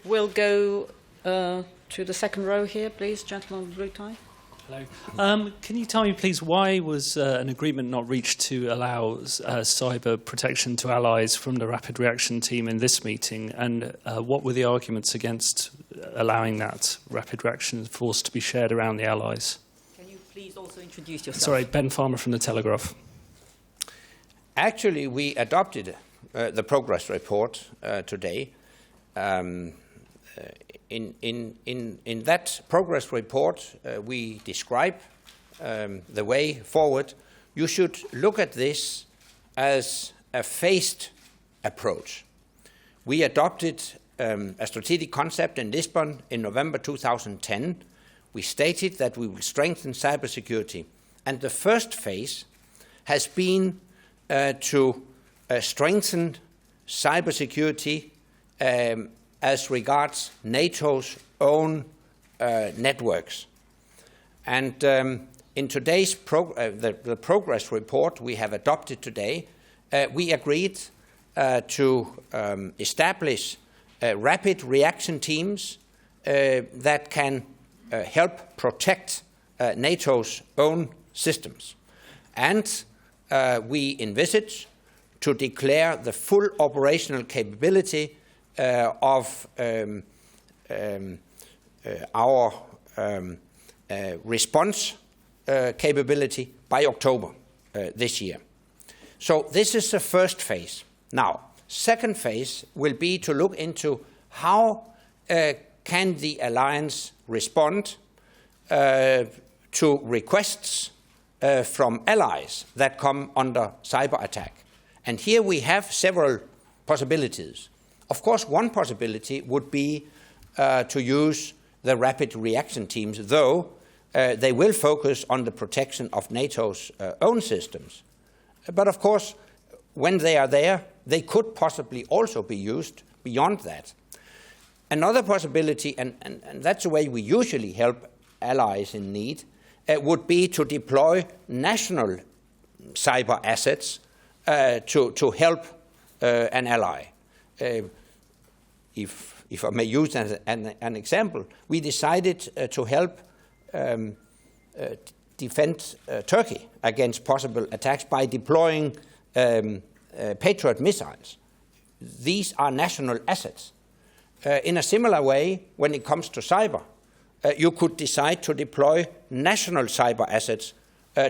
We'll go to the second row here, please, gentleman with blue tie. Hello. Can you tell me, please, why was an agreement not reached to allow cyber protection to allies from the Rapid Reaction Team in this meeting? And what were the arguments against allowing that Rapid Reaction Force to be shared around the allies? Can you please also introduce yourself? Sorry, Ben Farmer from the Telegraph. Actually, we adopted the progress report today. In that progress report, we describe the way forward. You should look at this as a phased approach. We adopted a strategic concept in Lisbon in November 2010. We stated that we will strengthen cybersecurity. And the first phase has been to strengthen cybersecurity as regards NATO's own networks. And in today's the progress report we have adopted today, we agreed to establish rapid reaction teams that can help protect NATO's own systems. And we envisage to declare the full operational capability of our response capability by October this year. So this is the first phase. Now, second phase will be to look into how can the alliance respond to requests from allies that come under cyber attack. And here we have several possibilities. Of course, one possibility would be to use the rapid reaction teams, though they will focus on the protection of NATO's own systems. But of course, when they are there, they could possibly also be used beyond that. Another possibility, and that's the way we usually help allies in need, would be to deploy national cyber assets to help an ally. If I may use an example, we decided to help defend Turkey against possible attacks by deploying Patriot missiles. These are national assets. In a similar way, when it comes to cyber, you could decide to deploy national cyber assets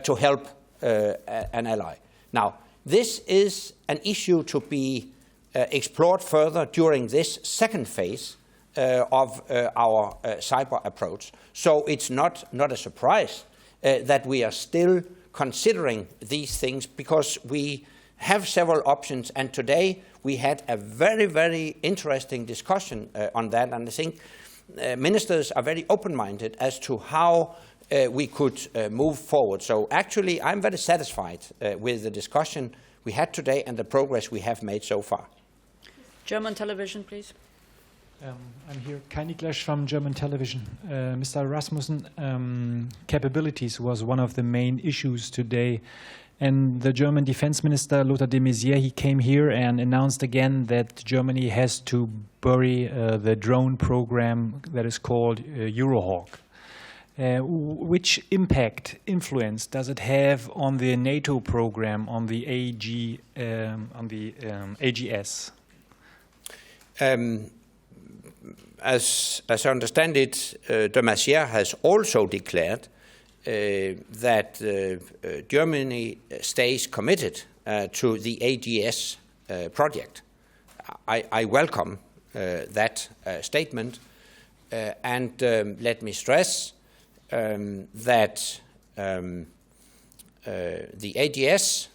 to help an ally. Now, this is an issue to be explored further during this second phase of our cyber approach. So it's not a surprise that we are still considering these things, because we have several options, and today we had a very, very interesting discussion on that, and I think ministers are very open-minded as to how we could move forward. So actually I'm very satisfied with the discussion we had today and the progress we have made so far. German television, please. I'm here, Kai Niklasch from German television. Mr. Rasmussen, capabilities was one of the main issues today. And the German Defence Minister, Lothar de Maizière, he came here and announced again that Germany has to bury the drone program that is called Eurohawk. Which influence does it have on the NATO program, on the AGS? As I understand it, de Maizière has also declared that Germany stays committed to the AGS project. I welcome that statement, and let me stress that the AGS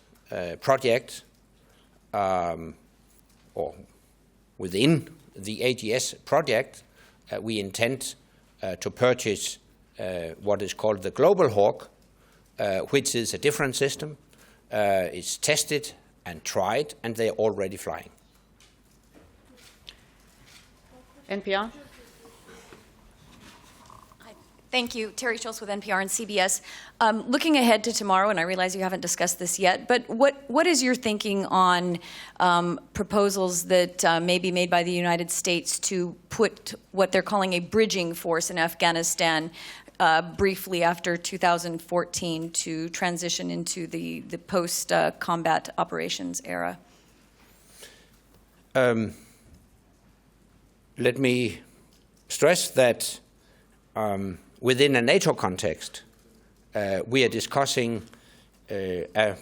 project, or within the AGS project, we intend to purchase what is called the Global Hawk, which is a different system. It's tested and tried, and they're already flying. NPR? Thank you. Terry Schultz with NPR and CBS. Looking ahead to tomorrow, and I realize you haven't discussed this yet, but what is your thinking on proposals that may be made by the United States to put what they're calling a bridging force in Afghanistan briefly after 2014 to transition into the post-combat operations era? Let me stress that within a NATO context, we are discussing a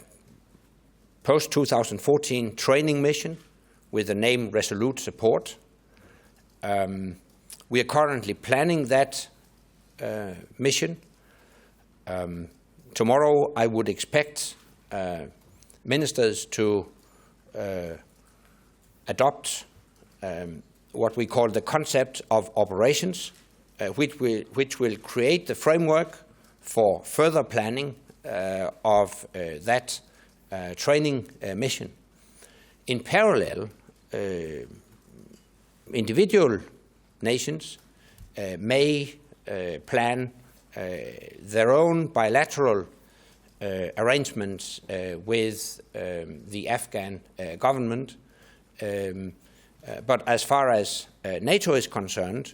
post-2014 training mission with the name Resolute Support. We are currently planning that mission. Tomorrow, I would expect ministers to adopt what we call the concept of operations, which will create the framework for further planning of that training mission. In parallel, individual nations may plan their own bilateral arrangements with the Afghan government. But as far as NATO is concerned,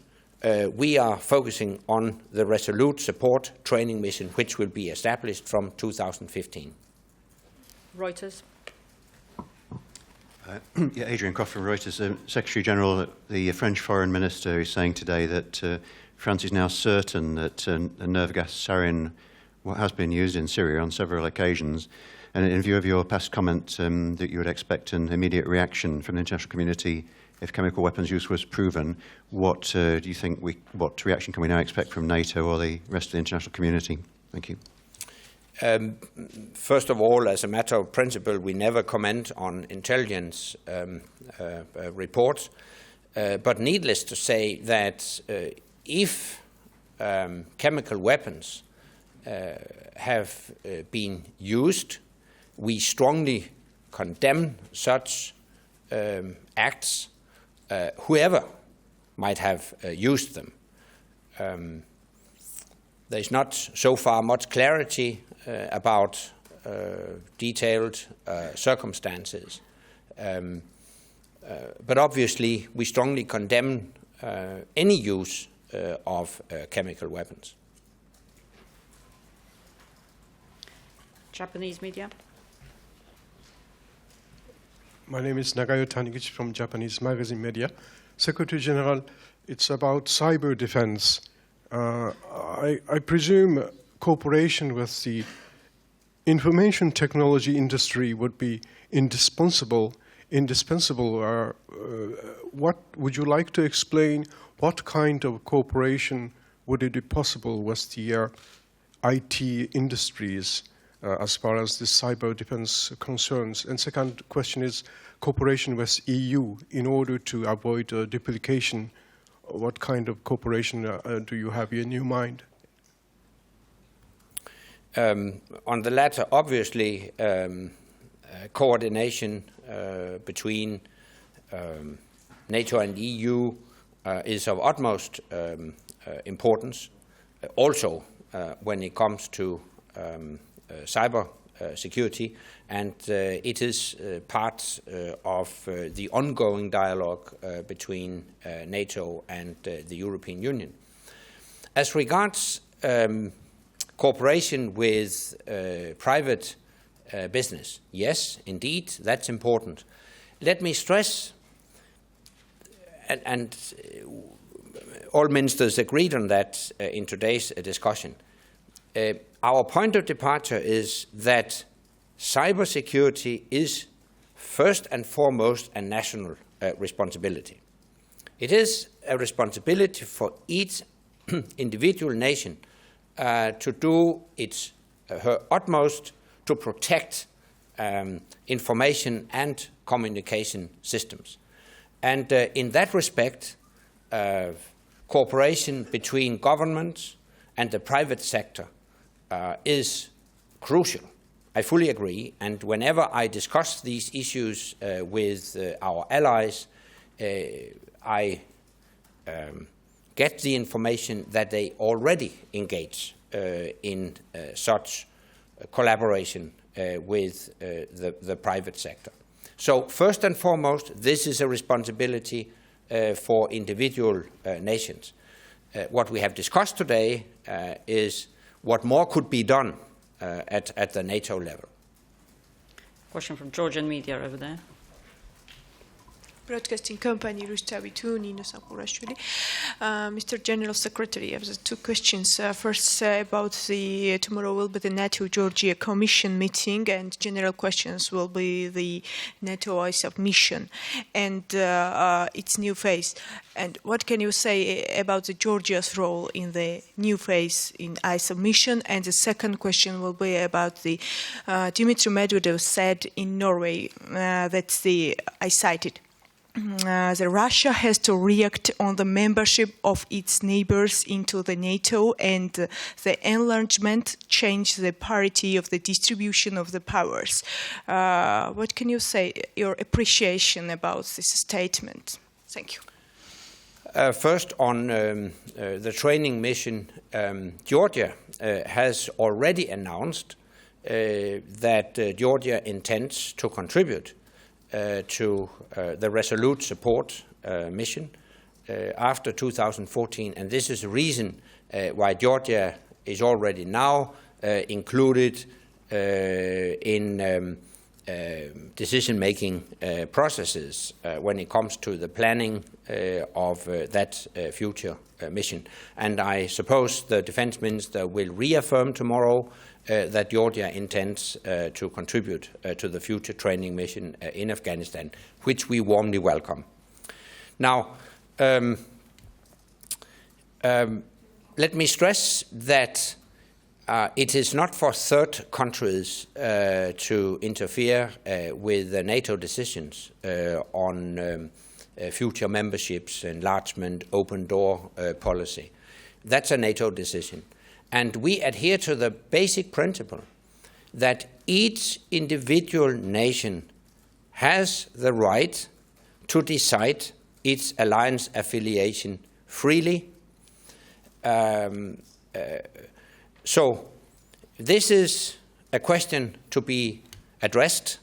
we are focusing on the Resolute Support training mission, which will be established from 2015. Reuters. Adrian Croft from Reuters. Secretary General, the French Foreign Minister is saying today that France is now certain that a nerve gas sarin has been used in Syria on several occasions. And in view of your past comment that you would expect an immediate reaction from the international community if chemical weapons use was proven, what do you think what reaction can we now expect from NATO or the rest of the international community? Thank you. First of all, as a matter of principle, we never comment on intelligence reports. But needless to say that if chemical weapons have been used, we strongly condemn such acts, whoever might have used them. There's not so far much clarity about detailed circumstances. But obviously, we strongly condemn any use of chemical weapons. Japanese media. My name is Nagayo Taniguchi from Japanese magazine media. Secretary General, it's about cyber defense. I presume cooperation with the information technology industry would be indispensable. What would you like to explain? What kind of cooperation would it be possible with the IT industries as far as the cyber defense concerns? And second question is cooperation with EU in order to avoid duplication. What kind of cooperation do you have in your mind? On the latter, obviously, coordination between NATO and EU is of utmost importance, also when it comes to cyber security, and it is part of the ongoing dialogue between NATO and the European Union. As regards cooperation with private business, yes, indeed, that's important. Let me stress, and all ministers agreed on that in today's discussion, our point of departure is that cybersecurity is first and foremost a national responsibility. It is a responsibility for each individual nation to do her utmost to protect information and communication systems. And in that respect, cooperation between governments and the private sector is crucial. I fully agree, and whenever I discuss these issues with our allies, I get the information that they already engage in such collaboration with the private sector. So first and foremost, this is a responsibility for individual nations. What we have discussed today is what more could be done at the NATO level. Question from Georgian media over there. Broadcasting company Rustavitu, Nino Sakurashvili. Mr. General Secretary, I have two questions. First, about tomorrow will be the NATO Georgia Commission meeting, and general questions will be the NATO ISAF mission and its new phase. And what can you say about the Georgia's role in the new phase in ISAF mission? And the second question will be about the Dmitry Medvedev said in Norway I cited. That Russia has to react on the membership of its neighbors into the NATO, and the enlargement change the parity of the distribution of the powers. What can you say, your appreciation about this statement? Thank you. First, on the training mission, Georgia has already announced that Georgia intends to contribute to the Resolute Support mission after 2014, and this is the reason why Georgia is already now included in decision-making processes when it comes to the planning of that future mission. And I suppose the Defence Minister will reaffirm tomorrow that Georgia intends to contribute to the future training mission in Afghanistan, which we warmly welcome. Now, let me stress that it is not for third countries to interfere with the NATO decisions on future memberships, enlargement, open door policy. That's a NATO decision. And we adhere to the basic principle that each individual nation has the right to decide its alliance affiliation freely. So this is a question to be addressed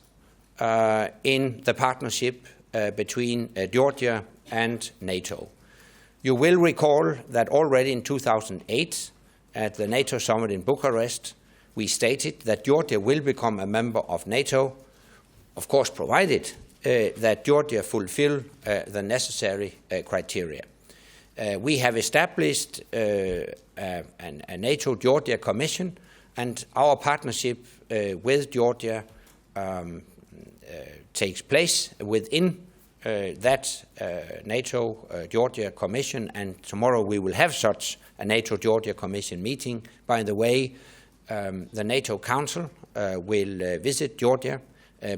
in the partnership between Georgia and NATO. You will recall that already in 2008, at the NATO summit in Bucharest, we stated that Georgia will become a member of NATO, of course provided that Georgia fulfill the necessary criteria. We have established a NATO Georgia Commission, and our partnership with Georgia takes place within that NATO Georgia Commission, and tomorrow we will have such a NATO Georgia Commission meeting. By the way, the NATO Council will visit Georgia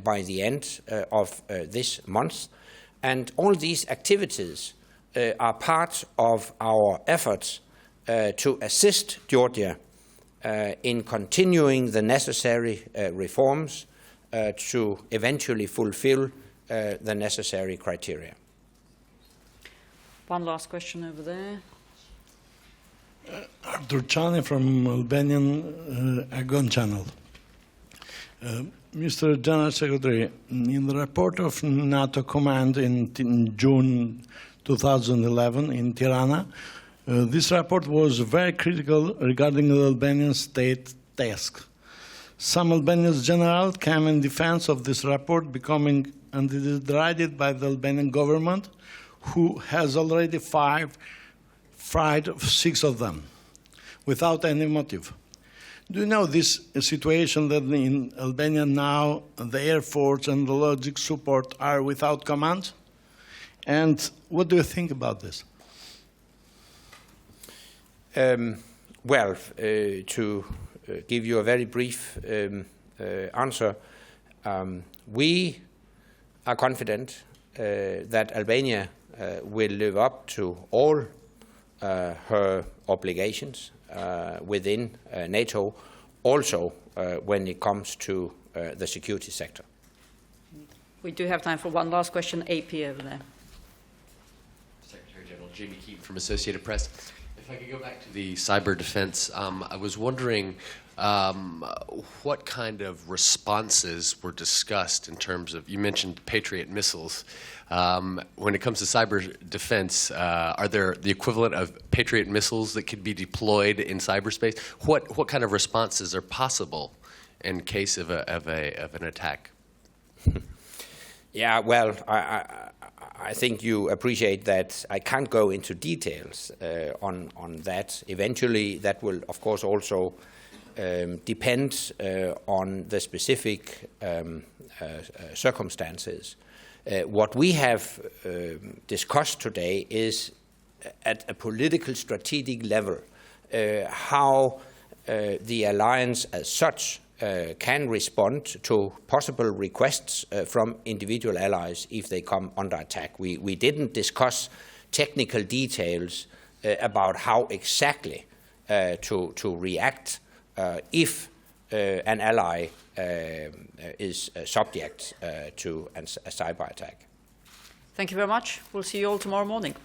by the end of this month, and all these activities are part of our efforts to assist Georgia in continuing the necessary reforms to eventually fulfill the necessary criteria. One last question over there. Arthur Chani from Albanian Agon Channel. Mr. General Secretary, in the report of NATO Command in June 2011 in Tirana, this report was very critical regarding the Albanian state task. Some Albanian generals came in defense of this report, becoming derided by the Albanian government, who has already fried 6 of them without any motive. Do you know this situation that in Albania now the Air Force and the logistic support are without command? And what do you think about this? Well, to give you a very brief answer, we are confident that Albania will live up to all her obligations within NATO, also when it comes to the security sector. We do have time for one last question. AP over there. Secretary General Jamie Keaton from Associated Press. If I could go back to the cyber defense, I was wondering what kind of responses were discussed in terms of, you mentioned Patriot missiles. When it comes to cyber defense, are there the equivalent of Patriot missiles that could be deployed in cyberspace? What kind of responses are possible in case of an attack? Yeah, well, I think you appreciate that I can't go into details on that. Eventually, that will, of course, also depend on the specific circumstances. What we have discussed today is at a political strategic level how the alliance as such can respond to possible requests from individual allies if they come under attack. We didn't discuss technical details about how exactly to react if an ally is subject to a cyber attack. Thank you very much. We'll see you all tomorrow morning.